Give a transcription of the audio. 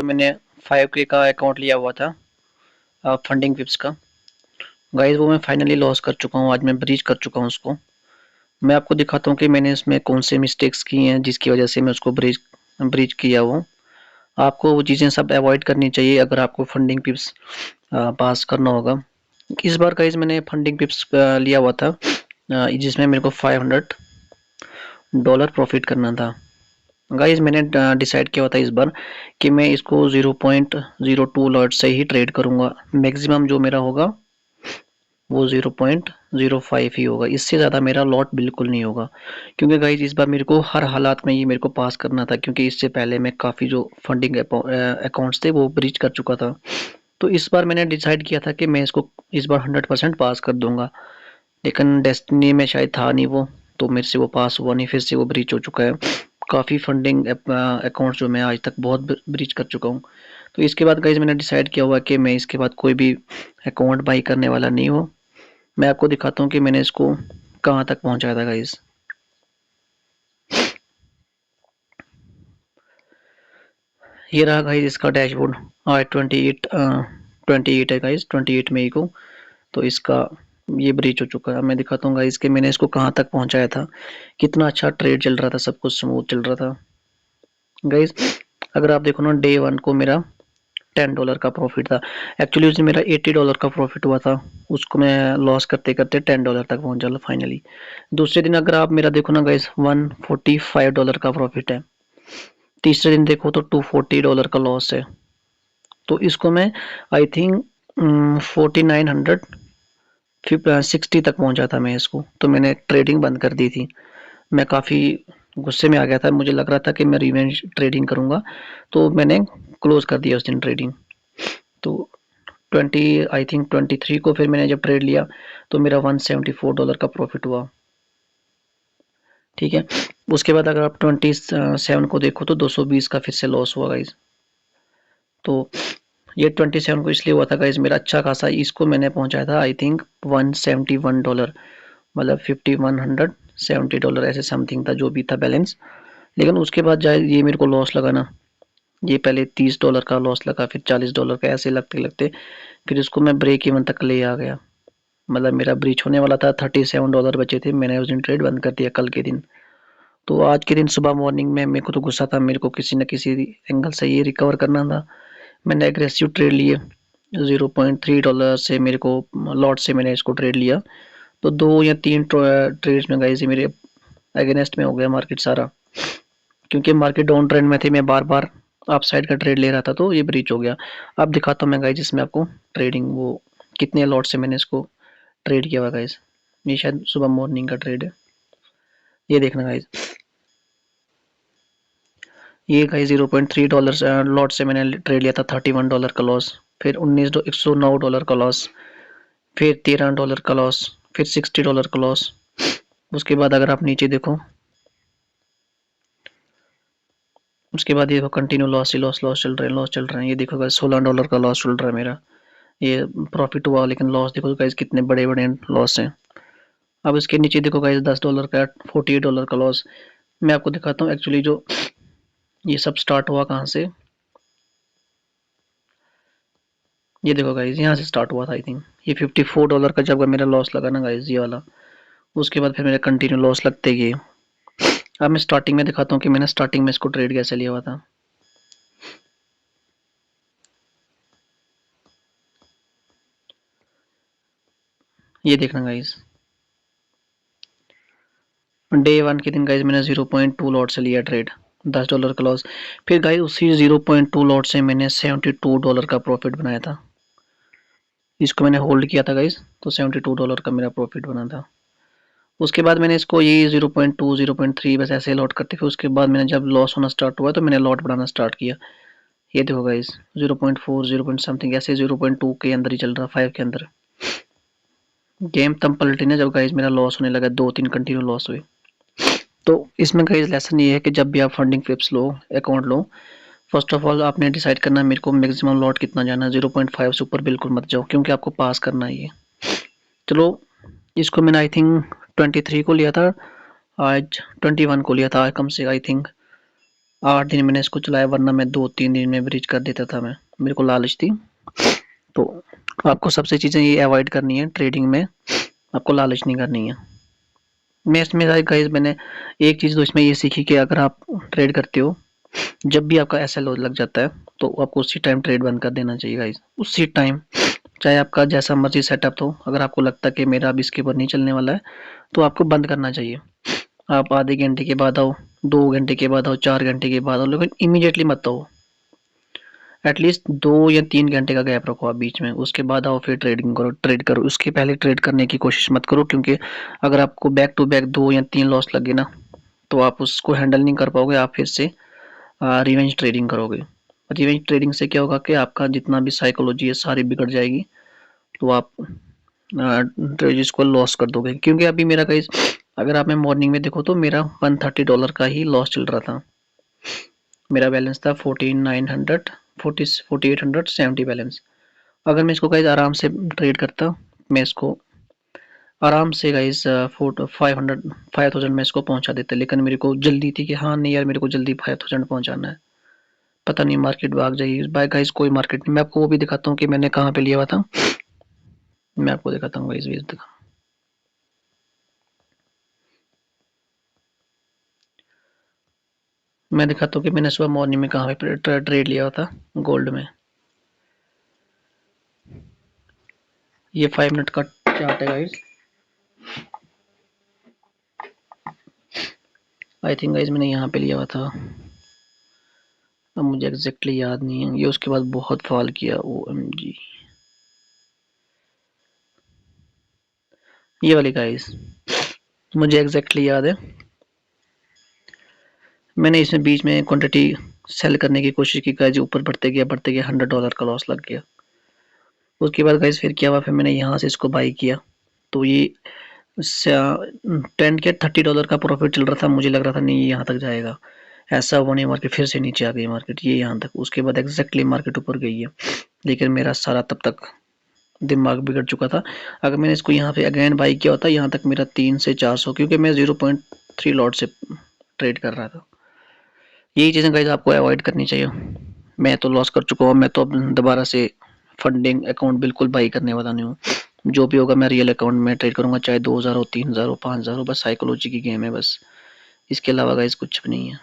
मैंने 5K का account लिया हुआ था फंडिंग पिप्स का। गाइस वो मैं फाइनली लॉस कर चुका हूँ, आज मैं ब्रीच कर चुका हूँ उसको। मैं आपको दिखाता हूँ कि मैंने इसमें कौन से मिस्टेक्स की हैं जिसकी वजह से मैं उसको ब्रीच ब्रीच किया हूँ। आपको वो चीज़ें सब अवॉइड करनी चाहिए अगर आपको फंडिंग पिप्स पास करना होगा। इस बार गाइस मैंने फंडिंग पिप्स लिया हुआ था जिसमें मेरे को $500 प्रॉफिट करना था। गाइस मैंने डिसाइड किया हुआ था इस बार कि मैं इसको 0.02 लॉट से ही ट्रेड करूंगा। मैक्सिमम जो मेरा होगा वो 0.05 ही होगा, इससे ज़्यादा मेरा लॉट बिल्कुल नहीं होगा। क्योंकि गाइस इस बार मेरे को हर हालात में ये मेरे को पास करना था, क्योंकि इससे पहले मैं काफ़ी जो फंडिंग अकाउंट्स थे वो ब्रीच कर चुका था। तो इस बार मैंने डिसाइड किया था कि मैं इसको इस बार 100% पास कर दूंगा, लेकिन डेस्टिनी में शायद था नहीं वो, तो मेरे से वो पास हुआ नहीं, फिर से वो ब्रीच हो चुका है। काफ़ी फंडिंग अकाउंट जो मैं आज तक बहुत ब्रीच कर चुका हूँ। तो इसके बाद गाइज मैंने डिसाइड किया हुआ कि मैं इसके बाद कोई भी अकाउंट बाई करने वाला नहीं हूँ। मैं आपको दिखाता हूँ कि मैंने इसको कहाँ तक पहुँचाया था गाइज। ये रहा गाइज इसका डैशबोर्ड। आज 28 है गाइज, 28 मई को। तो इसका ये ब्रीच हो चुका है। मैं दिखाता हूँ गाइज कि मैंने इसको कहाँ तक पहुँचाया था, कितना अच्छा ट्रेड चल रहा था, सब कुछ स्मूथ चल रहा था। गाइज अगर आप देखो ना, डे 1 को मेरा $10 का प्रॉफिट था। एक्चुअली उसमें मेरा $80 का प्रॉफिट हुआ था, उसको मैं लॉस करते करते $10 तक पहुंच चला फाइनली। दूसरे दिन अगर आप मेरा देखो ना गाइस, $145 का प्रॉफिट है। तीसरे दिन देखो तो $240 का लॉस है। तो इसको मैं आई थिंक 4960 तक पहुंचा था मैं इसको, तो मैंने ट्रेडिंग बंद कर दी थी। मैं काफ़ी गुस्से में आ गया था, मुझे लग रहा था कि मैं रिवेंज ट्रेडिंग करूंगा, तो मैंने क्लोज कर दिया उस दिन ट्रेडिंग। तो 23 को फिर मैंने जब ट्रेड लिया तो मेरा $174 का प्रॉफिट हुआ। ठीक है, उसके बाद अगर आप 27 को देखो तो 220 का फिर से लॉस हुआ गाइज। तो ये 27 को इसलिए हुआ था गाइज, मेरा अच्छा खासा इसको मैंने पहुंचाया था आई थिंक $171, मतलब $5170 ऐसे समथिंग था जो भी था बैलेंस। लेकिन उसके बाद जाए ये मेरे को लॉस लगा ना, ये पहले $30 का लॉस लगा, फिर $40 का, ऐसे लगते लगते फिर इसको मैं ब्रेक इवन तक ले आ गया। मतलब मेरा ब्रीच होने वाला था, $37 बचे थे, मैंने उस दिन ट्रेड बंद कर दिया कल के दिन। तो आज के दिन सुबह मॉर्निंग में मेरे को तो गुस्सा था, मेरे को किसी न किसी एंगल से ये रिकवर करना था। मैंने एग्रेसिव ट्रेड लिए, $0.3 से मेरे को लॉट से मैंने इसको ट्रेड लिया। तो 2 या 3 ट्रेड्स में गाइस मेरे अगेंस्ट में हो गया मार्केट सारा, क्योंकि मार्केट डाउन ट्रेंड में थी, मैं बार बार अप साइड का ट्रेड ले रहा था, तो ये ब्रीच हो गया। अब दिखाता हूँ मैं गाइस इसमें आपको ट्रेडिंग, वो कितने लॉट से मैंने इसको ट्रेड किया हुआ गाइस। ये शायद सुबह मॉर्निंग का ट्रेड है, ये देखना गाइस। ये गाइस $0.3 लॉट से मैंने ट्रेड लिया था, $31 का लॉस, फिर $109 का लॉस, फिर $13 का लॉस, फिर $60 का लॉस। उसके बाद अगर आप नीचे देखो, उसके बाद ये देखो कंटिन्यू लॉस ही लॉस, लॉस चल रहे हैं, लॉस चल रहे हैं। ये देखो गाइस $16 का लॉस चल रहा है मेरा। ये प्रॉफिट हुआ लेकिन लॉस देखो गाइस कितने बड़े बड़े लॉस हैं। अब इसके नीचे देखो गाइस $10 का, $48 का लॉस। मैं आपको दिखाता हूँ एक्चुअली जो ये सब स्टार्ट हुआ कहाँ से। ये देखो गाइस यहाँ से स्टार्ट हुआ था आई थिंक, ये $54 का जब मेरा लॉस लगा ना गाइस, ये वाला, उसके बाद फिर मेरा कंटिन्यू लॉस लगते गए। अब मैं स्टार्टिंग में दिखाता हूँ कि मैंने स्टार्टिंग में इसको ट्रेड कैसे लिया हुआ था। ये देखना गाइस, डे 1 के दिन गाइस मैंने 0.2 लॉट से लिया ट्रेड, $10 का लॉस। फिर गाइस उसी 0.2 लॉट से मैंने $72 का प्रॉफिट बनाया था। इसको मैंने होल्ड किया था गाइस, तो $72 का मेरा प्रॉफिट बना था। उसके बाद मैंने इसको ये 0.2 0.3 बस ऐसे लॉट करते, फिर उसके बाद मैंने जब लॉस होना स्टार्ट हुआ तो मैंने लॉट बढ़ाना स्टार्ट किया। ये देखो गाइस 0.4 0 समथिंग ऐसे 0.2 के अंदर ही चल रहा, 5 के अंदर। गेम तब पलटी ना जब गाइस मेरा लॉस होने लगा, 2-3 कंटिन्यू लॉस हुए। तो इसमें गाइस लेसन ये है कि जब भी आप funding पिप्स low, account low, first of all आपने डिसाइड करना है मेरे को मैक्सिमम लॉट कितना जाना है। 0.5 से ऊपर बिल्कुल मत जाओ, क्योंकि आपको पास करना है ये। चलो, इसको मैंने आई थिंक 23 को लिया था, आज 21 को लिया था, कम से आई थिंक 8 दिन मैंने इसको चलाया, वरना मैं 2-3 दिन में ब्रीच कर देता था। मेरे को लालच थी। तो आपको सबसे चीज़ें ये अवॉइड करनी है ट्रेडिंग में, आपको लालच नहीं करनी है। मैं इसमें गाइस मैंने एक चीज़ तो इसमें ये सीखी कि अगर आप ट्रेड करते हो, जब भी आपका एसएल लग जाता है तो आपको उसी टाइम ट्रेड बंद कर देना चाहिए गाइस, उसी टाइम। चाहे आपका जैसा मर्जी सेटअप हो, अगर आपको लगता है कि मेरा अब इसके ऊपर नहीं चलने वाला है तो आपको बंद करना चाहिए। आप आधे घंटे के बाद आओ, 2 घंटे के बाद आओ, 4 घंटे के बाद आओ, लेकिन इमीडिएटली मत आओ। एटलीस्ट 2 या 3 घंटे का गैप रखो आप बीच में, उसके बाद आओ फिर ट्रेड करो। उसके पहले ट्रेड करने की कोशिश मत करो, क्योंकि अगर आपको बैक टू बैक 2 या 3 लॉस लगे ना, तो आप उसको हैंडल नहीं कर पाओगे। आप फिर से रिवेंज ट्रेडिंग करोगे। रिवेंज ट्रेडिंग से क्या होगा कि आपका जितना भी साइकोलॉजी है सारी बिगड़ जाएगी, तो आप इसको लॉस कर दोगे। क्योंकि अभी मेरा गाइस, अगर आप मैं मॉर्निंग में देखो तो मेरा $130 का ही लॉस चल रहा था। मेरा बैलेंस था 4870 बैलेंस। अगर मैं इसको गाइस आराम से ट्रेड करता, मैं इसको आराम से गाइस 5000 में इसको पहुंचा देता, लेकिन मेरे को जल्दी थी कि हाँ नहीं यार, मेरे को जल्दी 5000 पहुंचाना है। पता नहीं मार्केट भाग जाएगी बाय गाइस, कोई मार्केट नहीं। मैं आपको वो भी दिखाता हूँ कि मैंने कहाँ पे लिया हुआ था। मैं आपको दिखाता हूँ गाइस, मैं दिखाता हूँ कि मैंने सुबह मॉर्निंग में कहाँ पे ट्रेड लिया हुआ था गोल्ड में। ये 5 मिनट का चार्ट है गाइस। आई थिंक गाइस मैंने यहाँ पे लिया हुआ था, अब मुझे एग्जैक्टली याद नहीं है। ये उसके बाद बहुत फॉल किया, OMG। ये वाली गाइस मुझे एग्जैक्टली याद है, मैंने इसमें बीच में क्वांटिटी सेल करने की कोशिश की गाइस, ऊपर बढ़ते गया $100 का लॉस लग गया। उसके बाद गाइस फिर क्या हुआ, फिर मैंने यहाँ से इसको बाई किया, तो ये 10 के $30 का प्रॉफिट चल रहा था। मुझे लग रहा था नहीं यहाँ तक जाएगा, ऐसा हुआ नहीं, मार्केट फिर से नीचे आ गई मार्केट, ये यहाँ तक। उसके बाद एग्जैक्टली मार्केट ऊपर गई है, लेकिन मेरा सारा तब तक दिमाग बिगड़ चुका था। अगर मैंने इसको यहाँ पे अगेन बाई किया होता, यहाँ तक मेरा 300 से 400, क्योंकि मैं 0.3 लॉट से ट्रेड कर रहा था। यही चीज़ें गाइस आपको अवॉइड करनी चाहिए। मैं तो लॉस कर चुका हूँ, मैं तो अब दोबारा से फंडिंग अकाउंट बिल्कुल बाई करने वाला नहीं हूँ। जो भी होगा मैं रियल अकाउंट में ट्रेड करूँगा, चाहे 2000 हो, 3000 हो, 5000 हो। बस साइकोलॉजी की गेम है बस, इसके अलावा गाइस कुछ भी नहीं है।